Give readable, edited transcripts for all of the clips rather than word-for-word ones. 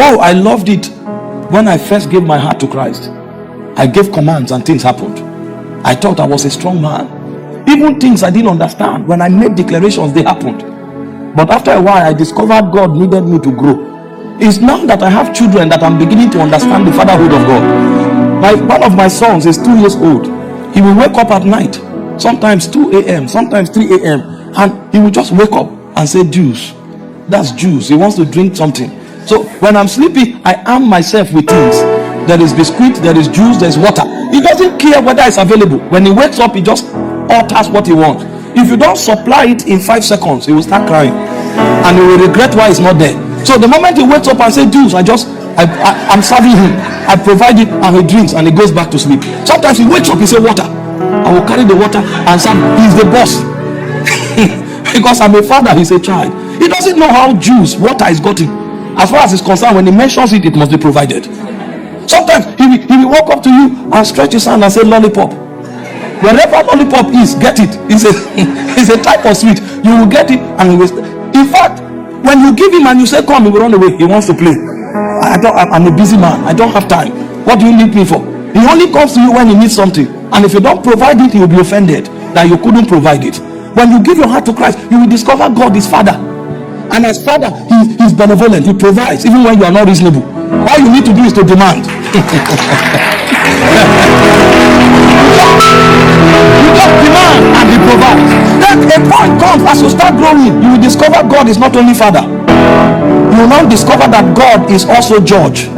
Oh, I loved it when I first gave my heart to Christ. I gave commands and things happened. I thought I was a strong man. Even things I didn't understand, when I made declarations, they happened. But after a while, I discovered God needed me to grow. It's now that I have children that I'm beginning to understand the fatherhood of God. One of my sons is 2 years old. He will wake up at night, sometimes 2 a.m., sometimes 3 a.m., and he will just wake up and say, juice. That's juice. He wants to drink something. So when I'm sleepy, I arm myself with things. There is biscuit, there is juice, there is water. He doesn't care whether it's available. When he wakes up, he just alters what he wants. If you don't supply it in 5 seconds, he will start crying and he will regret why it's not there. So the moment he wakes up and says juice, I'm serving him, I provide it, and he drinks and he goes back to sleep. Sometimes he wakes up, he says water. I will carry the water and serve. He's the boss. Because I'm a father, he's a child. He doesn't know how juice, water is gotten. As far as he's concerned, when he mentions it, it must be provided. Sometimes he will walk up to you and stretch his hand and say lollipop. Wherever lollipop is, get it. It's a type of sweet. You will get it and he will. In fact, when you give him and you say come, he will run away. He wants to play. I'm a busy man. I don't have time. What do you need me for? He only comes to you when he needs something. And if you don't provide it, he will be offended that you couldn't provide it. When you give your heart to Christ, you will discover God is Father. And as Father, he's benevolent. He provides even when you are not reasonable. All you need to do is to demand. You just demand and he provides. Then a point comes as you start growing, you will discover God is not only Father. You will now discover that God is also Judge.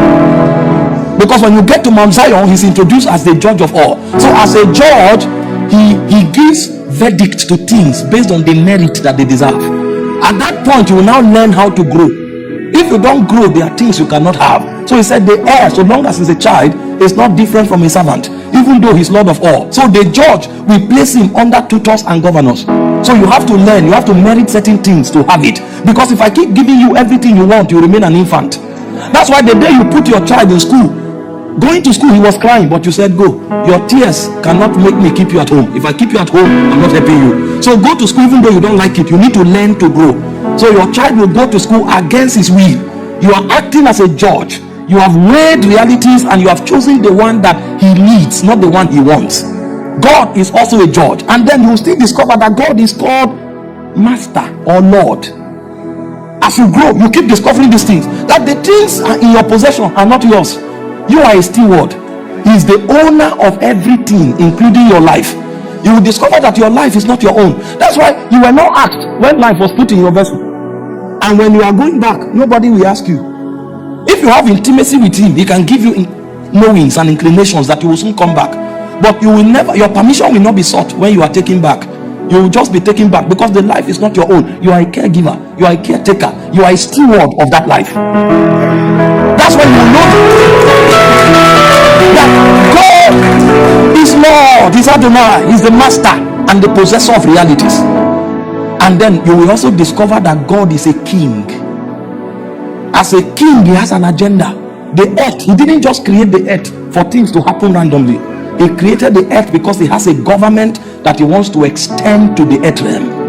Because when you get to Mount Zion, he's introduced as the judge of all. So as a judge, he gives verdict to things based on the merit that they deserve. At that point, you will now learn how to grow. If you don't grow, there are things you cannot have. So he said the heir, so long as he's a child, is not different from a servant, even though he's Lord of all. So the judge will place him under tutors and governors. So you have to learn, you have to merit certain things to have it. Because if I keep giving you everything you want, you remain an infant. That's why the day you put your child in school, going to school, he was crying, but you said go. Your tears cannot make me keep you at home. If I keep you at home, I'm not helping you. So go to school even though you don't like it. You need to learn to grow. So your child will go to school against his will. You are acting as a judge. You have weighed realities and you have chosen the one that he needs, not the one he wants. God is also a judge. And then you will still discover that God is called Master or Lord. As you grow, you keep discovering these things. That the things in your possession are not yours. You are a steward. He is the owner of everything, including your life. You will discover that your life is not your own. That's why you were not asked when life was put in your vessel. And when you are going back, nobody will ask you. If you have intimacy with him, he can give you knowings and inclinations that you will soon come back. But you will never, your permission will not be sought when you are taken back. You will just be taken back because the life is not your own. You are a caregiver, you are a caretaker, you are a steward of that life. That's when you know that God is Lord, He's Adonai, He's the master and the possessor of realities. And then you will also discover that God is a king. As a king, he has an agenda. The earth, he didn't just create the earth for things to happen randomly. He created the earth because he has a government that he wants to extend to the earth realm.